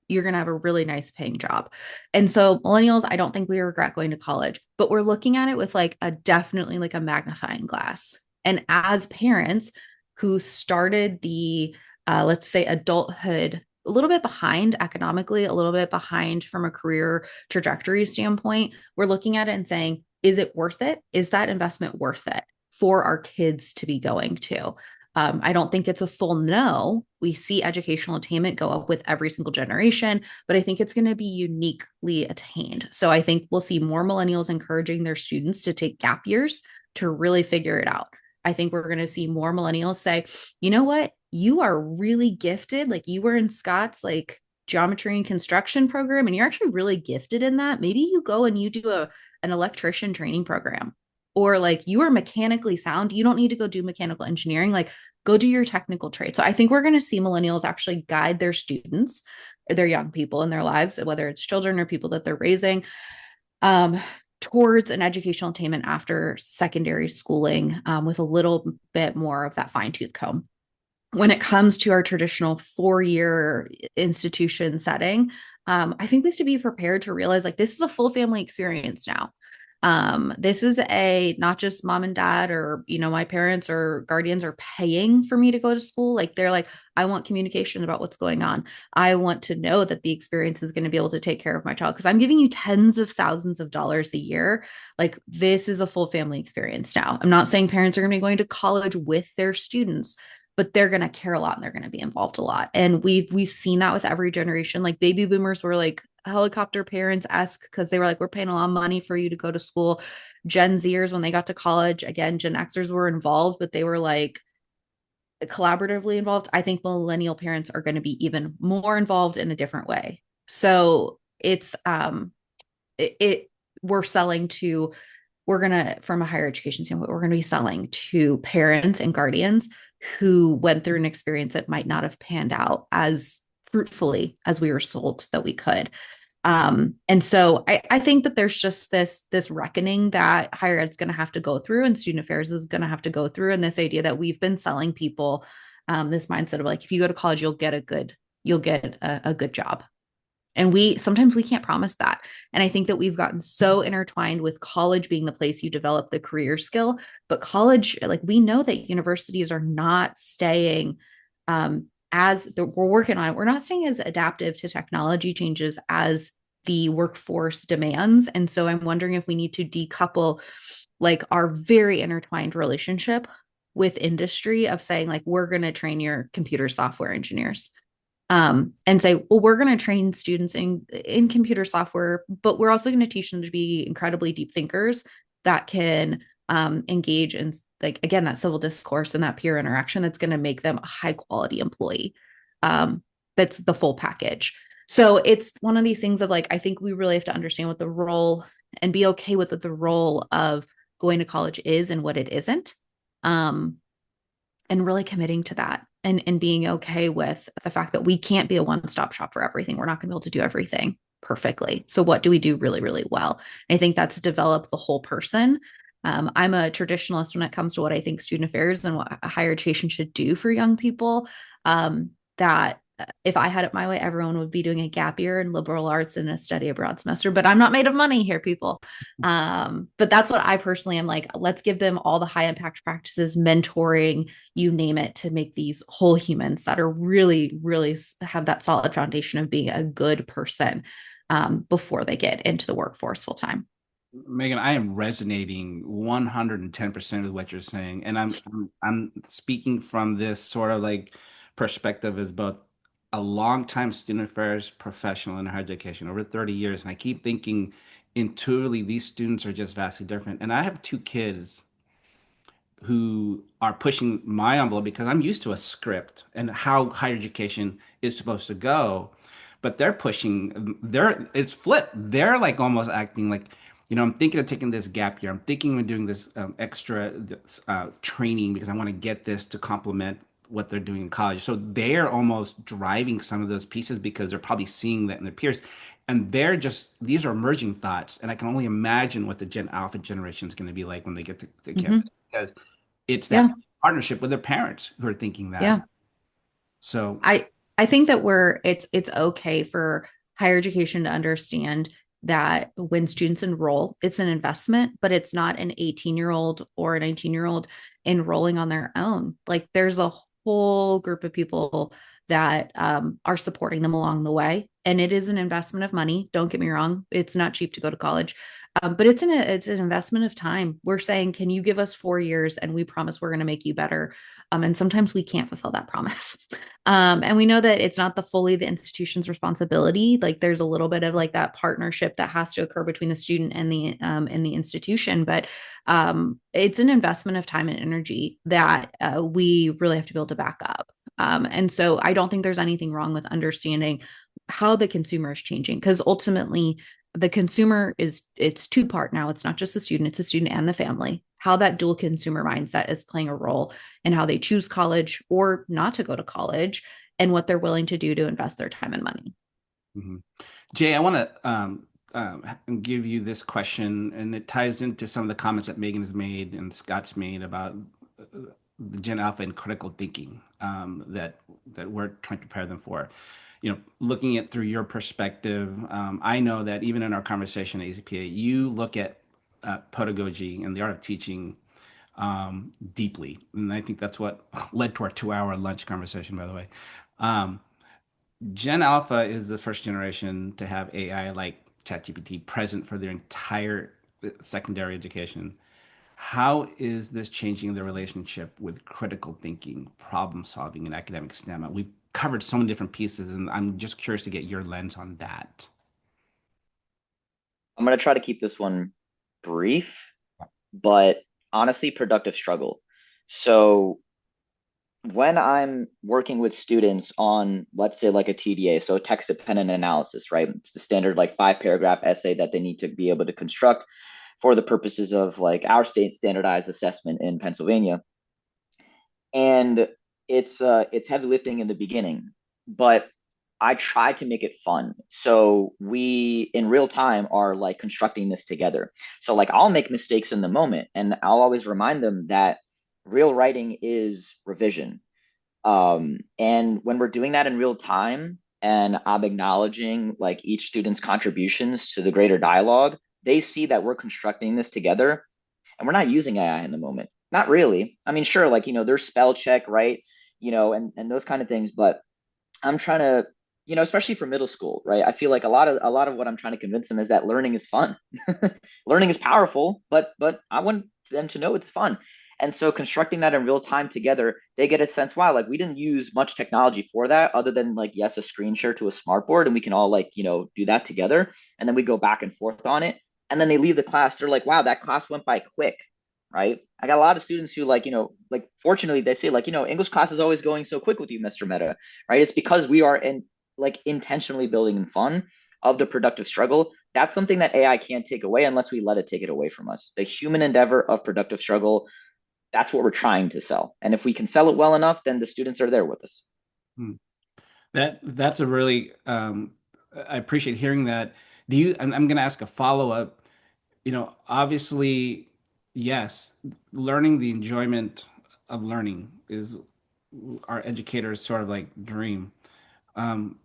you're going to have a really nice paying job. And so millennials, I don't think we regret going to college, but we're looking at it with like definitely like a magnifying glass. And as parents who started the, let's say, adulthood a little bit behind economically, a little bit behind from a career trajectory standpoint, we're looking at it and saying, is it worth it? Is that investment worth it for our kids to be going to? I don't think it's a full no. We see educational attainment go up with every single generation, but I think it's going to be uniquely attained. So I think we'll see more millennials encouraging their students to take gap years to really figure it out. I think we're going to see more millennials say, you know what? You are really gifted. Like, you were in Scott's like geometry and construction program, and you're actually really gifted in that. Maybe you go and you do an electrician training program. Or like, you are mechanically sound. You don't need to go do mechanical engineering. Like, go do your technical trade. So I think we're going to see millennials actually guide their students, their young people in their lives, whether it's children or people that they're raising, towards an educational attainment after secondary schooling, with a little bit more of that fine-tooth comb. When it comes to our traditional 4-year institution setting, I think we have to be prepared to realize, like, this is a full family experience now. This is not just mom and dad or, my parents or guardians are paying for me to go to school. Like, they're like, I want communication about what's going on. I want to know that the experience is going to be able to take care of my child, because I'm giving you tens of thousands of dollars a year. Like, this is a full family experience now. I'm not saying parents are going to be going to college with their students, but they're going to care a lot and they're going to be involved a lot. And we've seen that with every generation. Like, baby boomers were like helicopter parents-esque because they were like, we're paying a lot of money for you to go to school. Gen Zers, when they got to college, again, Gen Xers were involved, but they were like collaboratively involved. I think millennial parents are going to be even more involved in a different way. So it's we're going to, from a higher education standpoint, we're going to be selling to parents and guardians who went through an experience that might not have panned out as fruitfully as we were sold that we could. And so I think that there's just this reckoning that higher ed is going to have to go through, and student affairs is going to have to go through. And this idea that we've been selling people this mindset of like, if you go to college, you'll get a good job. And sometimes we can't promise that. And I think that we've gotten so intertwined with college being the place you develop the career skill, but college, like, we know that universities are not staying, we're working on it. We're not staying as adaptive to technology changes as the workforce demands. And so I'm wondering if we need to decouple like our very intertwined relationship with industry of saying like, we're going to train your computer software engineers. And say, well, we're going to train students in computer software, but we're also going to teach them to be incredibly deep thinkers that can engage in, like, again, that civil discourse and that peer interaction that's going to make them a high quality employee. That's the full package. So it's one of these things of like, I think we really have to understand what the role and be okay with what the role of going to college is and what it isn't. And really committing to that. And being okay with the fact that we can't be a one-stop shop for everything. We're not going to be able to do everything perfectly. So what do we do really, really well? And I think that's develop the whole person. I'm a traditionalist when it comes to what I think student affairs and what higher education should do for young people. That if I had it my way, everyone would be doing a gap year in liberal arts and a study abroad semester, but I'm not made of money here, people. But that's what I personally am like, let's give them all the high impact practices, mentoring, you name it, to make these whole humans that are really, really have that solid foundation of being a good person before they get into the workforce full time. Megan, I am resonating 110% with what you're saying. And I'm speaking from this sort of like perspective as both a longtime student affairs professional in higher education, over 30 years. And I keep thinking intuitively these students are just vastly different. And I have two kids who are pushing my envelope because I'm used to a script and how higher education is supposed to go. But they're pushing, it's flipped. They're like almost acting like, I'm thinking of taking this gap year. I'm thinking of doing this extra training because I want to get this to complement what they're doing in college. So they're almost driving some of those pieces because they're probably seeing that in their peers. And these are emerging thoughts. And I can only imagine what the Gen Alpha generation is going to be like when they get to Hmm. campus. Because it's that Yeah. partnership with their parents who are thinking that. Yeah. So, I I think that it's okay for higher education to understand that when students enroll, it's an investment, but it's not an 18-year-old or a 19-year-old enrolling on their own. Like there's a whole group of people that are supporting them along the way. And it is an investment of money. Don't get me wrong. It's not cheap to go to college. But it's an investment of time. We're saying, can you give us 4 years and we promise we're going to make you better? And sometimes we can't fulfill that promise. And we know that it's not the institution's responsibility. Like there's a little bit of like that partnership that has to occur between the student and the institution, but it's an investment of time and energy that we really have to be able to back up. And so I don't think there's anything wrong with understanding how the consumer is changing because ultimately the consumer is it's two part now. It's not just the student, it's the student and the family. How that dual consumer mindset is playing a role in how they choose college or not to go to college and what they're willing to do to invest their time and money. mhm. Jay, I want to give you this question, and it ties into some of the comments that Megan has made and Scott's made about the Gen Alpha and critical thinking that we're trying to prepare them for. Looking at through your perspective, I know that even in our conversation at ACPA, you look at pedagogy and the art of teaching deeply. And I think that's what led to our 2 hour lunch conversation, by the way. Um, Gen Alpha is the first generation to have AI like ChatGPT present for their entire secondary education. How is this changing the relationship with critical thinking, problem solving, and academic STEM? We've covered so many different pieces, and I'm just curious to get your lens on that. I'm going to try to keep this one brief, but honestly, productive struggle. So when I'm working with students on, let's say, like a TDA, so text dependent analysis, right? It's the standard like 5 paragraph essay that they need to be able to construct for the purposes of like our state standardized assessment in Pennsylvania. And it's heavy lifting in the beginning, but I try to make it fun. So we in real time are like constructing this together. So like I'll make mistakes in the moment and I'll always remind them that real writing is revision. And when we're doing that in real time and I'm acknowledging like each student's contributions to the greater dialogue, they see that we're constructing this together and we're not using AI in the moment. Not really. I mean, sure, like, there's spell check, right? And those kind of things, but I'm trying to, especially for middle school, right? I feel like a lot of what I'm trying to convince them is that learning is fun. Learning is powerful, but I want them to know it's fun. And so constructing that in real time together, they get a sense, wow, like we didn't use much technology for that other than like, yes, a screen share to a smart board, and we can all like, do that together. And then we go back and forth on it. And then they leave the class, they're like, wow, that class went by quick, right? I got a lot of students who like, like fortunately they say like, English class is always going so quick with you, Mr. Meta, right? It's because we are in like intentionally building in fun of the productive struggle. That's something that AI can't take away unless we let it take it away from us. The human endeavor of productive struggle, that's what we're trying to sell. And if we can sell it well enough, then the students are there with us. Hmm. That's a really I appreciate hearing that. I'm going to ask a follow-up. Obviously, yes, learning the enjoyment of learning is our educator's sort of like dream. Um,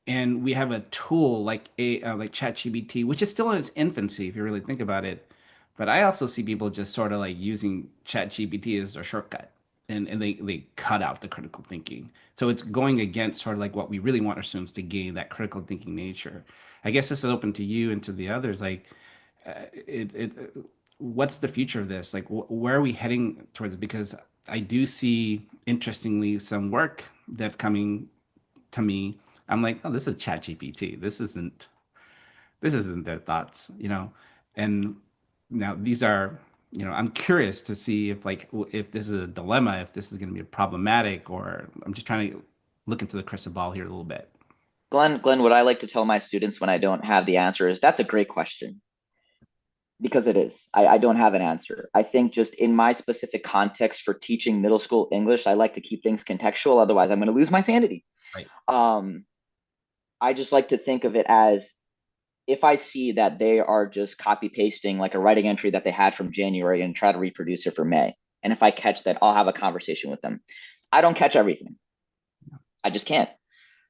and we have a tool like ChatGPT, which is still in its infancy if you really think about it. But I also see people just sort of like using ChatGPT as their shortcut, and they cut out the critical thinking. So it's going against sort of like what we really want our students to gain, that critical thinking nature. I guess this is open to you and to the others. Like, what's the future of this? Like, where are we heading towards? Because I do see, interestingly, some work that's coming to me. I'm like, oh, this is ChatGPT. This isn't their thoughts, And now these are, I'm curious to see if if this is a dilemma, if this is going to be problematic, or I'm just trying to look into the crystal ball here a little bit. Glenn, what I like to tell my students when I don't have the answer is that's a great question because it is. I don't have an answer. I think just in my specific context for teaching middle school English, I like to keep things contextual. Otherwise, I'm going to lose my sanity. Right. I just like to think of it as if I see that they are just copy pasting like a writing entry that they had from January and try to reproduce it for May. And if I catch that, I'll have a conversation with them. I don't catch everything. I just can't.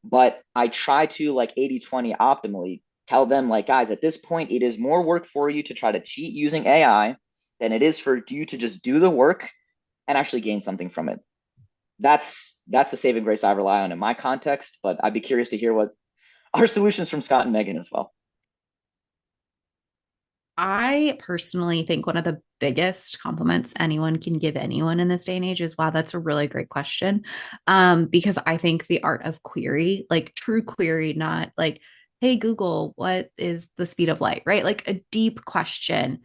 But I try to like 80-20 optimally tell them like, guys, at this point, it is more work for you to try to cheat using AI than it is for you to just do the work and actually gain something from it. That's the saving grace I rely on in my context, but I'd be curious to hear what our solutions from Scott and Megan as well. I personally think one of the biggest compliments anyone can give anyone in this day and age is, wow, that's a really great question. Because I think the art of query, like true query, not like, hey, Google, what is the speed of light, right? Like a deep question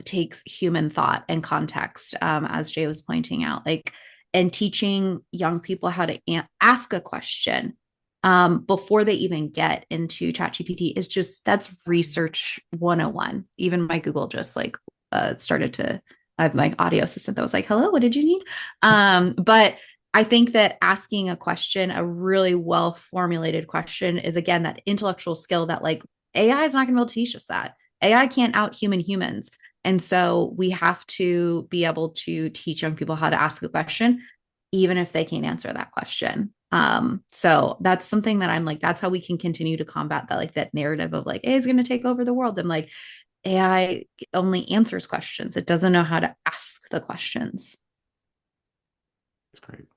takes human thought and context, as Jay was pointing out, like, and teaching young people how to ask a question before they even get into ChatGPT is just that's research 101. Even my Google just like started to I have my audio assistant that was like, hello, what did you need? But I think that asking a question, a really well formulated question, is again that intellectual skill that like AI is not going to be able to teach us that. AI can't out human humans. And so we have to be able to teach young people how to ask a question, even if they can't answer that question. So that's something that I'm like, that's how we can continue to combat that, like that narrative of like, AI is going to take over the world. I'm like, AI only answers questions. It doesn't know how to ask the questions. That's great.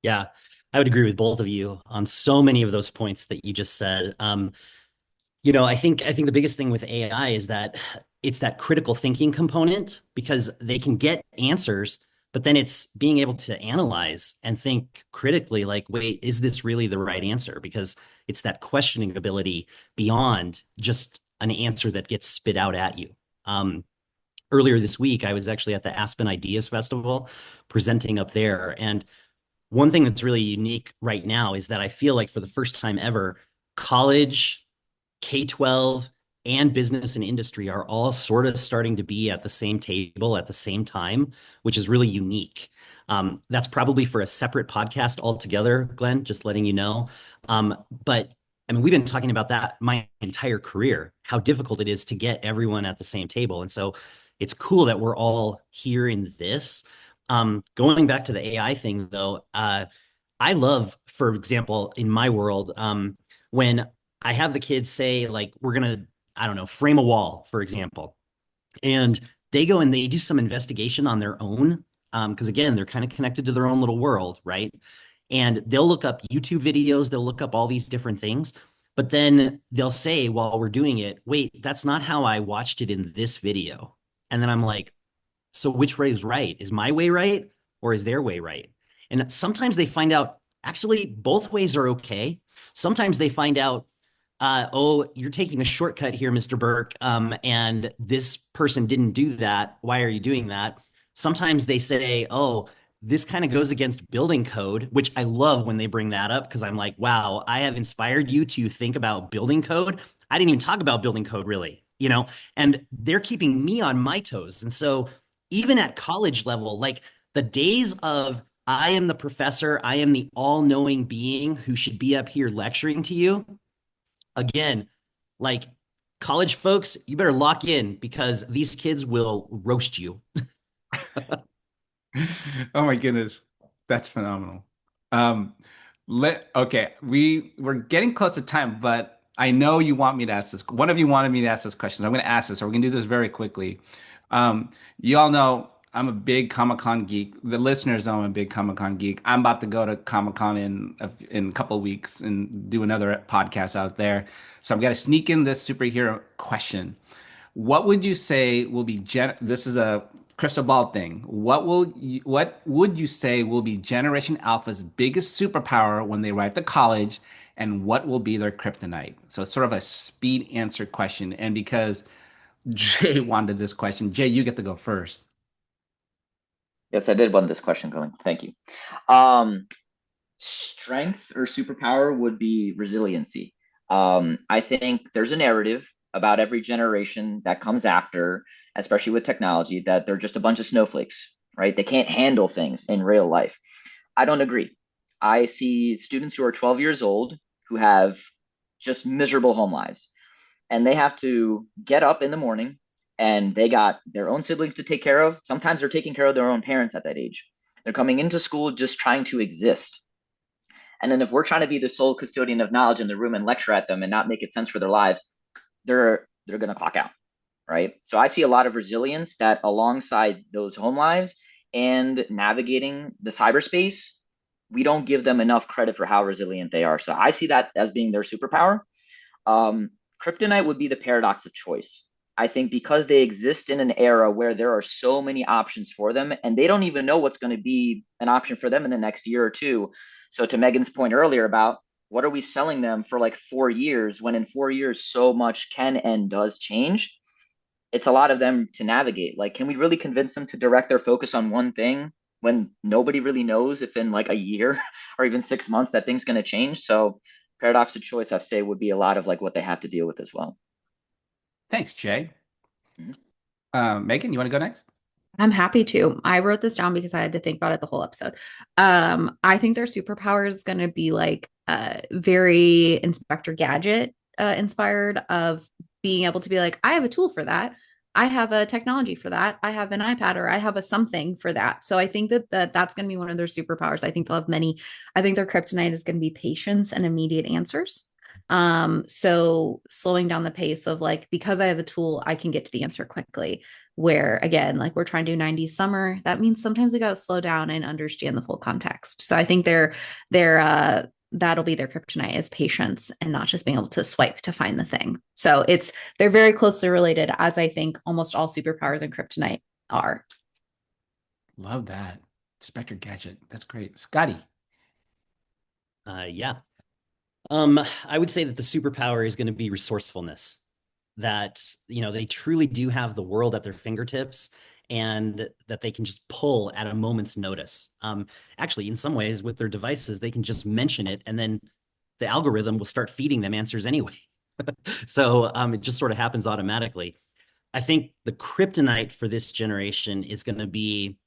Yeah, I would agree with both of you on so many of those points that you just said. I think the biggest thing with AI is that it's that critical thinking component because they can get answers, but then it's being able to analyze and think critically, like, wait, is this really the right answer? Because it's that questioning ability beyond just an answer that gets spit out at you. Earlier this week, I was actually at the Aspen Ideas Festival presenting up there. And one thing that's really unique right now is that I feel like for the first time ever, college, K-12, and business and industry are all sort of starting to be at the same table at the same time, which is really unique. That's probably for a separate podcast altogether, Glenn, just letting you know. But I mean, we've been talking about that my entire career, how difficult it is to get everyone at the same table. And so it's cool that we're all here in this. Going back to the AI thing, though, I love, for example, in my world, when I have the kids say, like, we're going to, I don't know, frame a wall, for example, and they go and they do some investigation on their own. Because again, they're kind of connected to their own little world, right? And they'll look up YouTube videos, they'll look up all these different things. But then they'll say while we're doing it, wait, that's not how I watched it in this video. And then I'm like, so which way is right? Is my way right or is their way right? And sometimes they find out actually both ways are okay. Sometimes they find out, oh, you're taking a shortcut here, Mr. Burke, and this person didn't do that. Why are you doing that? Sometimes they say, oh, this kind of goes against building code, which I love when they bring that up because I'm like, wow, I have inspired you to think about building code. I didn't even talk about building code really, and they're keeping me on my toes. And so even at college level, like the days of I am the professor, I am the all-knowing being who should be up here lecturing to you. Again, like college folks, you better lock in because these kids will roast you. Oh my goodness, that's phenomenal. Um, okay, we're getting close to time, but I know you want me to ask this. One of you wanted me to ask this question. I'm going to ask this, or we're going to do this very quickly. You all know I'm a big Comic-Con geek. The listeners know I'm a big Comic-Con geek. I'm about to go to Comic-Con in a couple of weeks and do another podcast out there. So I'm going to sneak in this superhero question. What would you say will be this is a crystal ball thing. What would you say will be Generation Alpha's biggest superpower when they arrive to college, and what will be their kryptonite? So it's sort of a speed answer question. And because Jay wanted this question, Jay, you get to go first. Yes, I did want this question going. Thank you. Um, Strength or superpower would be resiliency. I think there's a narrative about every generation that comes after, especially with technology, that they're just a bunch of snowflakes, right? They can't handle things in real life. I don't agree. I see students who are 12 years old who have just miserable home lives, and they have to get up in the morning and they got their own siblings to take care of. Sometimes they're taking care of their own parents at that age. They're coming into school just trying to exist. And then if we're trying to be the sole custodian of knowledge in the room and lecture at them and not make it sense for their lives, they're going to clock out, right? So I see a lot of resilience that alongside those home lives and navigating the cyberspace, we don't give them enough credit for how resilient they are. So I see that as being their superpower. um, Kryptonite would be the paradox of choice. I think because they exist in an era where there are so many options for them and they don't even know what's going to be an option for them in the next year or two. So, to Megan's point earlier about what are we selling them for like 4 years when in 4 years so much can and does change, it's a lot of them to navigate. Like, can we really convince them to direct their focus on one thing when nobody really knows if in like a year or even 6 months that thing's going to change? So, paradox of choice, I say, would be a lot of like what they have to deal with as well. Thanks, Jay. Mhm. Megan, you want to go next? I'm happy to. I wrote this down because I had to think about it the whole episode. I think their superpower is going to be like very Inspector Gadget inspired of being able to be like, I have a tool for that. I have a technology for that. I have an iPad or I have a something for that. So I think that's going to be one of their superpowers. I think they'll have many. I think their kryptonite is going to be patience and immediate answers. So slowing down the pace of like, because I have a tool, I can get to the answer quickly. Where again, like we're trying to do 90s summer, that means sometimes we got to slow down and understand the full context. So I think that'll be their kryptonite is patience and not just being able to swipe to find the thing. So they're very closely related, as I think almost all superpowers and kryptonite are. Love that. Spectre Gadget. That's great. Scotty. Yeah. I would say that the superpower is going to be resourcefulness. That, they truly do have the world at their fingertips and that they can just pull at a moment's notice. Actually, in some ways, with their devices, they can just mention it and then the algorithm will start feeding them answers anyway. So it just sort of happens automatically. I think the kryptonite for this generation is going to be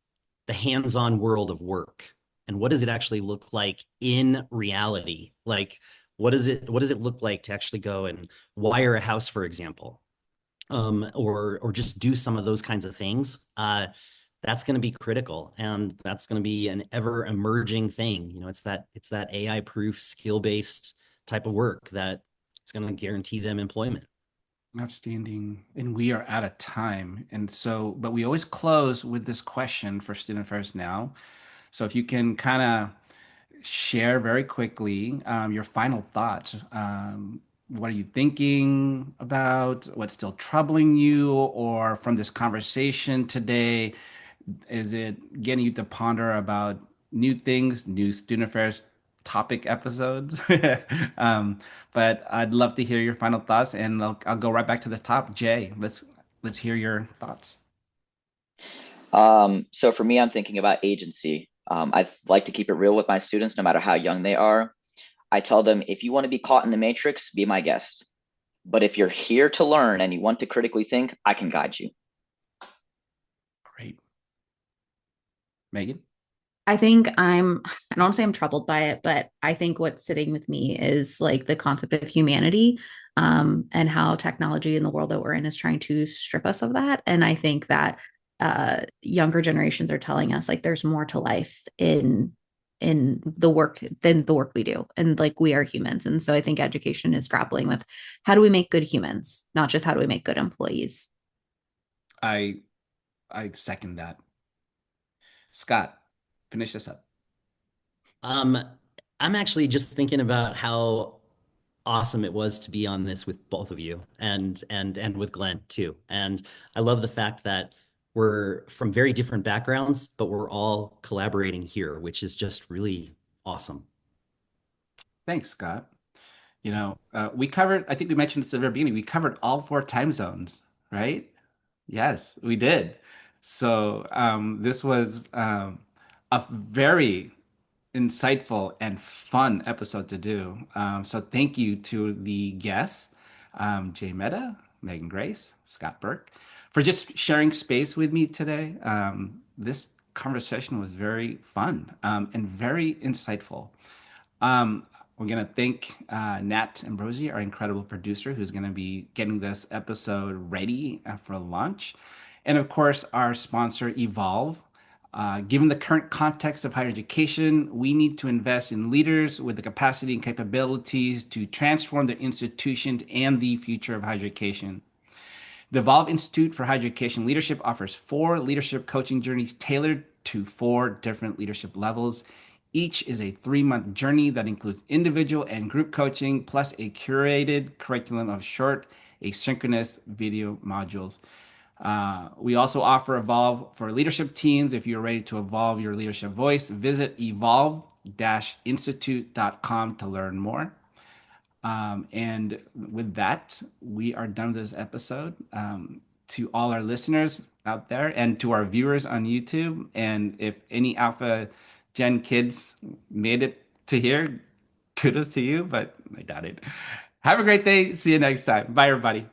the hands-on world of work. And what does it actually look like in reality? Like, what does it look like to actually go and wire a house, for example, or just do some of those kinds of things? That's going to be critical, and that's going to be an ever emerging thing. It's that AI proof, skill based type of work that it's going to guarantee them employment. Outstanding. And we are out of time. And so, but we always close with this question for Student Affairs Now. So if you can kind of share very quickly your final thoughts. What are you thinking about? What's still troubling you? Or from this conversation today, is it getting you to ponder about new things, new student affairs topic episodes? um, but I'd love to hear your final thoughts, and I'll go right back to the top. Jay, let's hear your thoughts. So for me, I'm thinking about agency. I like to keep it real with my students, no matter how young they are. I tell them, if you want to be caught in the matrix, be my guest. But if you're here to learn and you want to critically think, I can guide you. Great, Megan. I don't say I'm troubled by it, but I think what's sitting with me is like the concept of humanity, and how technology in the world that we're in is trying to strip us of that. And I think that younger generations are telling us like there's more to life in the work than the work we do. And like we are humans. And so I think education is grappling with how do we make good humans, not just how do we make good employees. I I second that. Scott, finish this up. Um, I'm actually just thinking about how awesome it was to be on this with both of you and with Glenn too. And I love the fact that we're from very different backgrounds, but we're all collaborating here, which is just really awesome. Thanks, Scott. We covered, I think we mentioned this at the very beginning, we covered all four time zones, right? Yes, we did. So this was a very insightful and fun episode to do. So thank you to the guests, Jay Meta, Megan Grace, Scott Burke, for just sharing space with me today. This conversation was very fun and very insightful. We're going to thank Nat Ambrosi, our incredible producer, who's going to be getting this episode ready for launch. And of course, our sponsor, Evolve. Given the current context of higher education, we need to invest in leaders with the capacity and capabilities to transform their institutions and the future of higher education. The Evolve Institute for Higher Education Leadership offers 4 leadership coaching journeys tailored to 4 different leadership levels. Each is a 3-month journey that includes individual and group coaching, plus a curated curriculum of short, asynchronous video modules. We also offer Evolve for leadership teams. If you're ready to evolve your leadership voice, visit evolve-institute.com to learn more. And with that, we are done with this episode. To all our listeners out there and to our viewers on YouTube, and if any Alpha Gen kids made it to here, kudos to you, but I doubt it. Have a great day. See you next time. Bye, everybody.